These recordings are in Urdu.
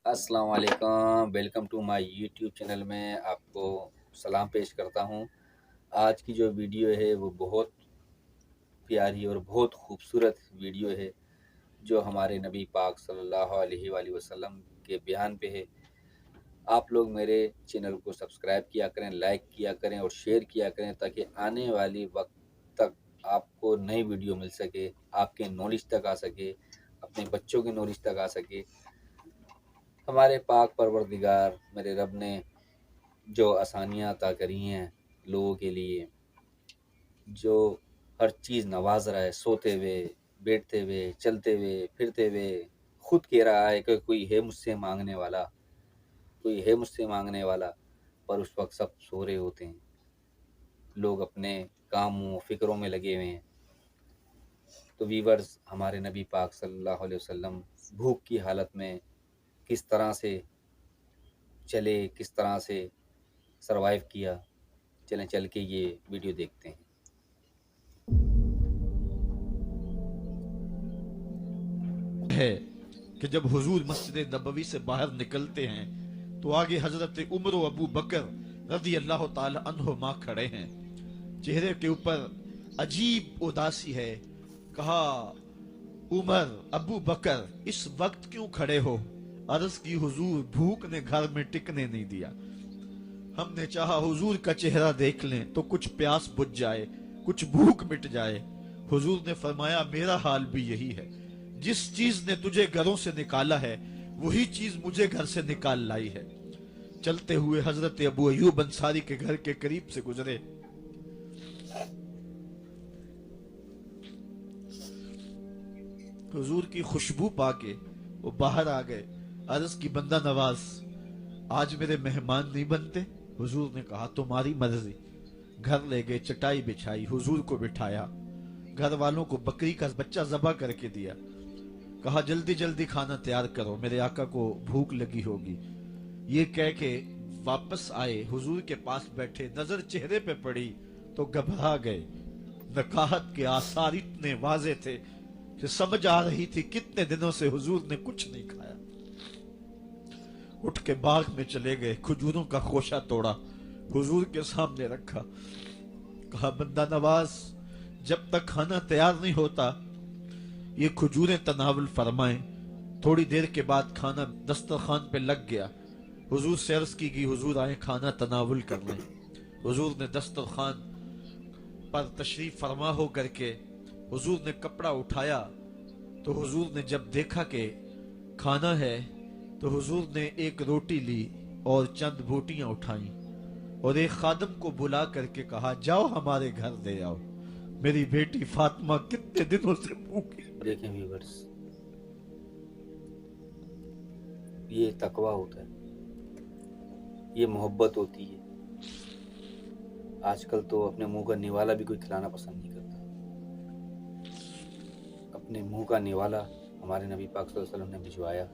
السلام علیکم، welcome to my YouTube channel میں آپ کو سلام پیش کرتا ہوں۔ آج کی جو ویڈیو ہے وہ بہت پیاری اور بہت خوبصورت ویڈیو ہے جو ہمارے نبی پاک صلی اللہ علیہ وآلہ وسلم کے بیان پہ ہے۔ آپ لوگ میرے چینل کو سبسکرائب کیا کریں، لائک کیا کریں اور شیئر کیا کریں تاکہ آنے والی وقت تک آپ کو نئی ویڈیو مل سکے، آپ کے نالج تک آ سکے، اپنے بچوں کے نالج تک آ سکے۔ ہمارے پاک پروردگار میرے رب نے جو آسانیاں عطا کری ہیں لوگوں کے لیے، جو ہر چیز نواز رہا ہے، سوتے ہوئے، بیٹھتے ہوئے، چلتے ہوئے، پھرتے ہوئے، خود کہہ رہا ہے کہ کوئی ہے مجھ سے مانگنے والا، کوئی ہے مجھ سے مانگنے والا، پر اس وقت سب سو رہے ہوتے ہیں، لوگ اپنے کاموں فکروں میں لگے ہوئے ہیں۔ تو ویورز، ہمارے نبی پاک صلی اللہ علیہ وسلم بھوک کی حالت میں کس طرح سے چلے، کس طرح سے سروائیو کیا، چلیں چل کے یہ ویڈیو دیکھتے ہیں۔ ہے کہ جب حضور مسجد نبوی سے باہر نکلتے ہیں تو آگے حضرت عمر و ابو بکر رضی اللہ تعالی عنہما کھڑے ہیں، چہرے کے اوپر عجیب اداسی ہے۔ کہا عمر، ابو بکر اس وقت کیوں کھڑے ہو؟ عرض کی حضور بھوک نے گھر میں ٹکنے نہیں دیا، ہم نے چاہا حضور کا چہرہ دیکھ لیں تو کچھ پیاس بجھ جائے، کچھ بھوک مٹ جائے۔ حضور نے فرمایا میرا حال بھی یہی ہے، جس چیز نے تجھے گھروں سے نکالا ہے وہی چیز مجھے گھر سے نکال لائی ہے۔ چلتے ہوئے حضرت ابو ایوب انصاری کے گھر کے قریب سے گزرے، حضور کی خوشبو پا کے وہ باہر آ گئے۔ عرض کی بندہ نواز، آج میرے مہمان نہیں بنتے؟ حضور نے کہا تمہاری مرضی۔ گھر لے گئے، چٹائی بچھائی، حضور کو بٹھایا، گھر والوں کو بکری کا بچہ ذبح کر کے دیا، کہا جلدی جلدی کھانا تیار کرو، میرے آقا کو بھوک لگی ہوگی۔ یہ کہہ کے واپس آئے، حضور کے پاس بیٹھے، نظر چہرے پہ پڑی تو گھبرا گئے۔ نکاحت کے آثار اتنے واضح تھے کہ سمجھ آ رہی تھی کتنے دنوں سے حضور نے کچھ نہیں کھایا۔ اٹھ کے باغ میں چلے گئے، کھجوروں کا خوشہ توڑا، حضور کے سامنے رکھا، کہا بندہ نواز جب تک کھانا تیار نہیں ہوتا یہ کھجوریں تناول فرمائیں۔ تھوڑی دیر کے بعد کھانا دسترخوان پہ لگ گیا، حضور سے عرض کی گئی حضور آئے کھانا تناول کر لیں۔ حضور نے دسترخوان پر تشریف فرما ہو کر کے حضور نے کپڑا اٹھایا تو حضور نے جب دیکھا کہ کھانا ہے تو حضور نے ایک روٹی لی اور چند بوٹیاں اٹھائیں اور ایک خادم کو بلا کر کے کہا جاؤ ہمارے گھر دے آؤ، میری بیٹی فاطمہ کتنے دنوں سے بھوکی۔ دیکھیں ویورز، یہ تقویٰ ہوتا ہے، یہ محبت ہوتی ہے۔ آج کل تو اپنے منہ کا نوالا بھی کوئی کھلانا پسند نہیں کرتا۔ اپنے منہ کا نوالا ہمارے نبی پاک صلی اللہ علیہ وسلم نے بھجوایا۔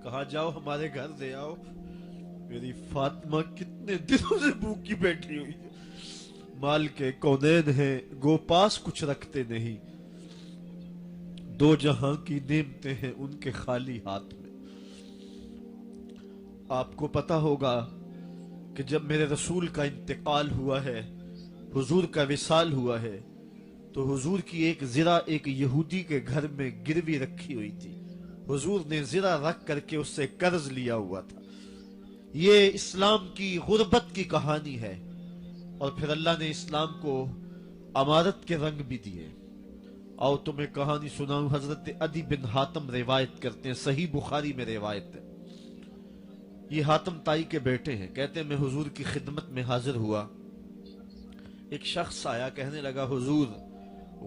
کہا جاؤ ہمارے گھر دے آؤ، میری فاطمہ کتنے دنوں سے بھوکی بیٹھی ہوئی ہے۔ مال کے کونین ہیں گو پاس کچھ رکھتے نہیں، دو جہاں کی نعمتیں ہیں ان کے خالی ہاتھ میں۔ آپ کو پتا ہوگا کہ جب میرے رسول کا انتقال ہوا ہے، حضور کا وصال ہوا ہے، تو حضور کی ایک زرہ ایک یہودی کے گھر میں گروی رکھی ہوئی تھی۔ حضور نے زرہ رکھ کر کے اس سے قرض لیا ہوا تھا۔ یہ اسلام کی غربت کی کہانی ہے، اور پھر اللہ نے اسلام کو امارت کے رنگ بھی دیے۔ آؤ تمہیں کہانی سناؤں۔ حضرت عدی بن حاتم روایت کرتے ہیں، صحیح بخاری میں روایت ہے۔ یہ حاتم تائی کے بیٹے ہیں، کہتے ہیں میں حضور کی خدمت میں حاضر ہوا، ایک شخص آیا کہنے لگا حضور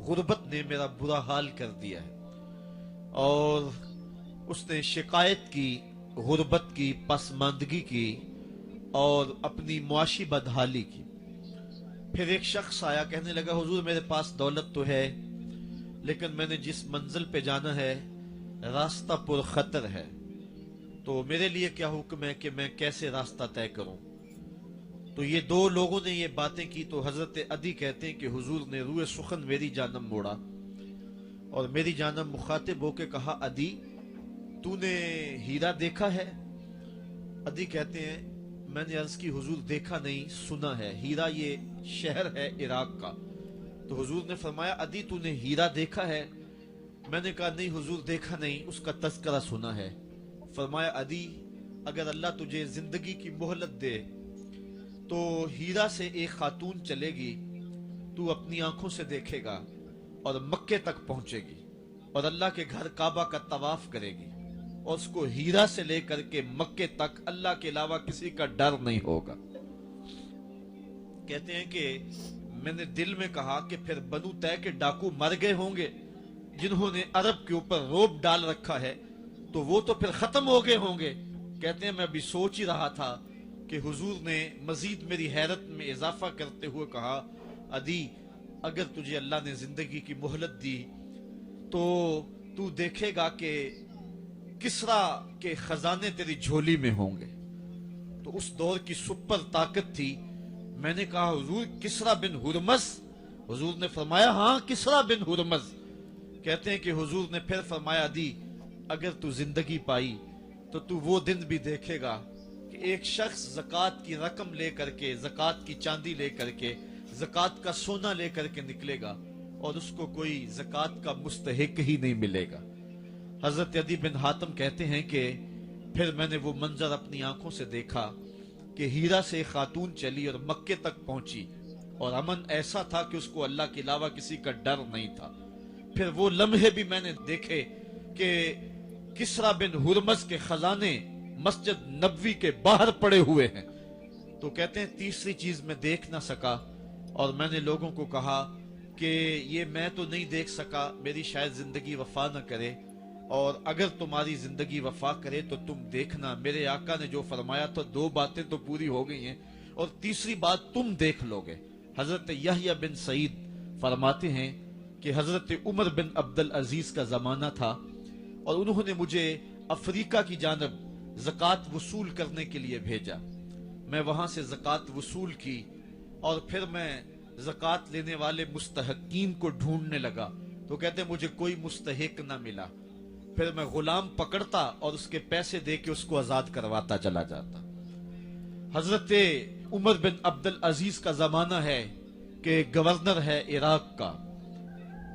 غربت نے میرا برا حال کر دیا ہے، اور اس نے شکایت کی، غربت کی، پسماندگی کی اور اپنی معاشی بدحالی کی۔ پھر ایک شخص آیا کہنے لگا حضور میرے پاس دولت تو ہے لیکن میں نے جس منزل پہ جانا ہے راستہ پر خطر ہے، تو میرے لیے کیا حکم ہے کہ میں کیسے راستہ طے کروں؟ تو یہ دو لوگوں نے یہ باتیں کی تو حضرت عدی کہتے ہیں کہ حضور نے روئے سخن میری جانب موڑا اور میری جانب مخاطب ہو کے کہا عدی تو نے ہیرا دیکھا ہے؟ عدی کہتے ہیں میں نے عرض کی حضور دیکھا نہیں سنا ہے، ہیرا یہ شہر ہے عراق کا۔ تو حضور نے فرمایا عدی تو نے ہیرا دیکھا ہے؟ میں نے کہا نہیں حضور دیکھا نہیں، اس کا تذکرہ سنا ہے۔ فرمایا عدی اگر اللہ تجھے زندگی کی مہلت دے تو ہیرا سے ایک خاتون چلے گی، تو اپنی آنکھوں سے دیکھے گا اور مکے تک پہنچے گی اور اللہ کے گھر کعبہ کا طواف کرے گی، اور اس کو ہیرا سے لے کر کے مکے تک اللہ کے علاوہ کسی کا ڈر نہیں ہوگا۔ کہتے ہیں کہ میں نے دل میں کہا کہ پھر بنو طے کے ڈاکو مر گئے ہوں گے جنہوں نے عرب کے اوپر روب ڈال رکھا ہے، تو وہ تو پھر ختم ہو گئے ہوں گے۔ کہتے ہیں میں ابھی سوچ ہی رہا تھا کہ حضور نے مزید میری حیرت میں اضافہ کرتے ہوئے کہا عدی اگر تجھے اللہ نے زندگی کی مہلت دی تو تو دیکھے گا کہ کسرا کے خزانے تیری جھولی میں ہوں گے۔ تو اس دور کی سپر طاقت تھی۔ میں نے کہا حضور کسرا بن ہرمز؟ حضور نے فرمایا ہاں کسرا بن ہرمز۔ کہتے ہیں کہ حضور نے پھر فرمایا عدی اگر تو زندگی پائی تو تو وہ دن بھی دیکھے گا کہ ایک شخص زکوٰۃ کی رقم لے کر کے، زکوٰۃ کی چاندی لے کر کے، زکوٰۃ کا سونا لے کر کے نکلے گا اور اس کو کوئی زکوٰۃ کا مستحق ہی نہیں ملے گا۔ حضرت عدی بن حاتم کہتے ہیں کہ پھر میں نے وہ منظر اپنی آنکھوں سے دیکھا کہ ہیرا سے ایک خاتون چلی اور مکے تک پہنچی، اور امن ایسا تھا کہ اس کو اللہ کے علاوہ کسی کا ڈر نہیں تھا۔ پھر وہ لمحے بھی میں نے دیکھے کہ کسرا بن ہرمز کے خزانے مسجد نبوی کے باہر پڑے ہوئے ہیں۔ تو کہتے ہیں تیسری چیز میں دیکھ نہ سکا، اور میں نے لوگوں کو کہا کہ یہ میں تو نہیں دیکھ سکا، میری شاید زندگی وفا نہ کرے، اور اگر تمہاری زندگی وفا کرے تو تم دیکھنا میرے آقا نے جو فرمایا تھا، دو باتیں تو پوری ہو گئی ہیں، اور تیسری بات تم دیکھ لو گے۔ حضرت یحییٰ بن سعید فرماتے ہیں کہ حضرت عمر بن عبدالعزیز کا زمانہ تھا، اور انہوں نے مجھے افریقہ کی جانب زکوٰۃ وصول کرنے کے لیے بھیجا۔ میں وہاں سے زکوٰۃ وصول کی، اور پھر میں زکوٰۃ لینے والے مستحقین کو ڈھونڈنے لگا، تو کہتے ہیں مجھے کوئی مستحق نہ ملا۔ پھر میں غلام پکڑتا اور اس کے پیسے دے کے اس کو آزاد کرواتا چلا جاتا۔ حضرت عمر بن عبدالعزیز کا زمانہ ہے کہ گورنر ہے عراق کا،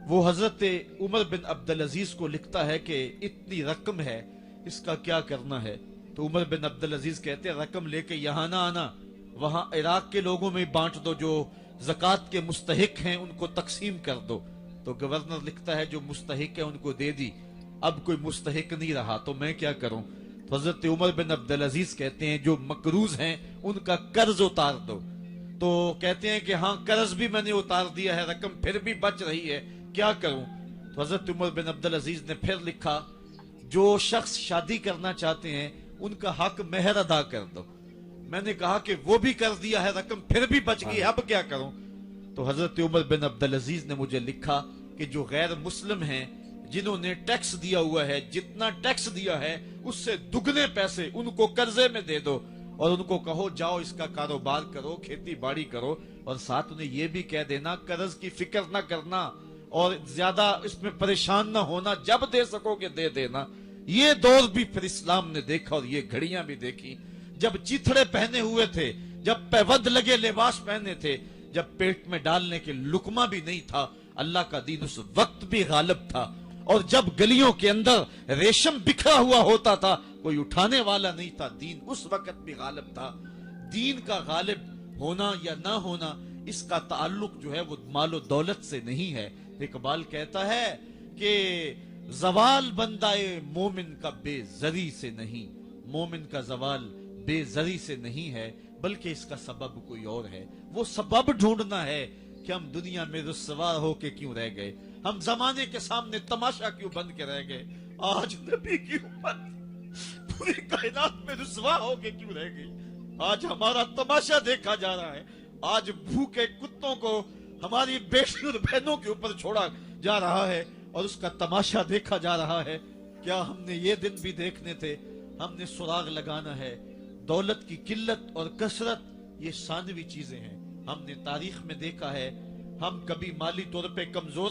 وہ حضرت عمر بن عبدالعزیز کو لکھتا ہے کہ اتنی رقم ہے، اس کا کیا کرنا ہے؟ تو عمر بن عبدالعزیز کہتے ہیں رقم لے کے یہاں نہ آنا، وہاں عراق کے لوگوں میں بانٹ دو، جو زکوٰۃ کے مستحق ہیں ان کو تقسیم کر دو۔ تو گورنر لکھتا ہے جو مستحق ہے ان کو دے دی، اب کوئی مستحق نہیں رہا تو میں کیا کروں؟ تو حضرت عمر بن عبدالعزیز کہتے ہیں جو مقروض ہیں ان کا قرض اتار دو۔ تو کہتے ہیں کہ ہاں قرض بھی میں نے اتار دیا ہے، رقم پھر بھی بچ رہی ہے، کیا کروں؟ تو حضرت عمر بن عبدالعزیز نے پھر لکھا جو شخص شادی کرنا چاہتے ہیں ان کا حق مہر ادا کر دو۔ میں نے کہا کہ وہ بھی کر دیا ہے، رقم پھر بھی بچ گئی، اب کیا کروں؟ تو حضرت عمر بن عبدالعزیز نے مجھے لکھا کہ جو غیر مسلم ہیں، جنہوں نے ٹیکس دیا ہوا ہے، جتنا ٹیکس دیا ہے اس سے دگنے پیسے ان کو قرضے میں دے دو، اور ان کو کہو جاؤ اس کا کاروبار کرو، کھیتی باڑی کرو، اور ساتھ انہیں یہ بھی کہہ دینا قرض کی فکر نہ کرنا اور زیادہ اس میں پریشان نہ ہونا، جب دے سکو گے دے دینا۔ یہ دور بھی پھر اسلام نے دیکھا، اور یہ گھڑیاں بھی دیکھی جب چیتھڑے پہنے ہوئے تھے، جب پیوند لگے لباس پہنے تھے، جب پیٹ میں ڈالنے کے لقمہ بھی نہیں تھا، اللہ کا دین اس وقت بھی غالب تھا۔ اور جب گلیوں کے اندر ریشم بکھرا ہوا ہوتا تھا، کوئی اٹھانے والا نہیں تھا، دین اس وقت بھی غالب تھا۔ دین کا غالب ہونا یا نہ ہونا اس کا تعلق جو ہے وہ مال و دولت سے نہیں ہے۔ اقبال کہتا ہے کہ زوال بندہ مومن کا بے زری سے نہیں، مومن کا زوال بے زری سے نہیں ہے بلکہ اس کا سبب کوئی اور ہے۔ وہ سبب ڈھونڈنا ہے کہ ہم دنیا میں رسوا ہو کے کیوں رہ گئے، ہم زمانے کے سامنے تماشا کیوں بن کے رہ گئے، آج نبی کی امت پوری کائنات میں رسوا ہو کے کیوں رہ گئی، آج ہمارا تماشا دیکھا جا رہا ہے، آج بھوکے کتوں کو ہماری بیٹی اور بہنوں کے اوپر چھوڑا جا رہا ہے اور اس کا تماشا دیکھا جا رہا ہے۔ کیا ہم نے یہ دن بھی دیکھنے تھے؟ ہم نے سراغ لگانا ہے۔ دولت کی قلت اور کثرت یہ ثانوی چیزیں ہیں۔ ہم نے تاریخ میں دیکھا ہے، ہم کبھی مالی طور پہ کمزور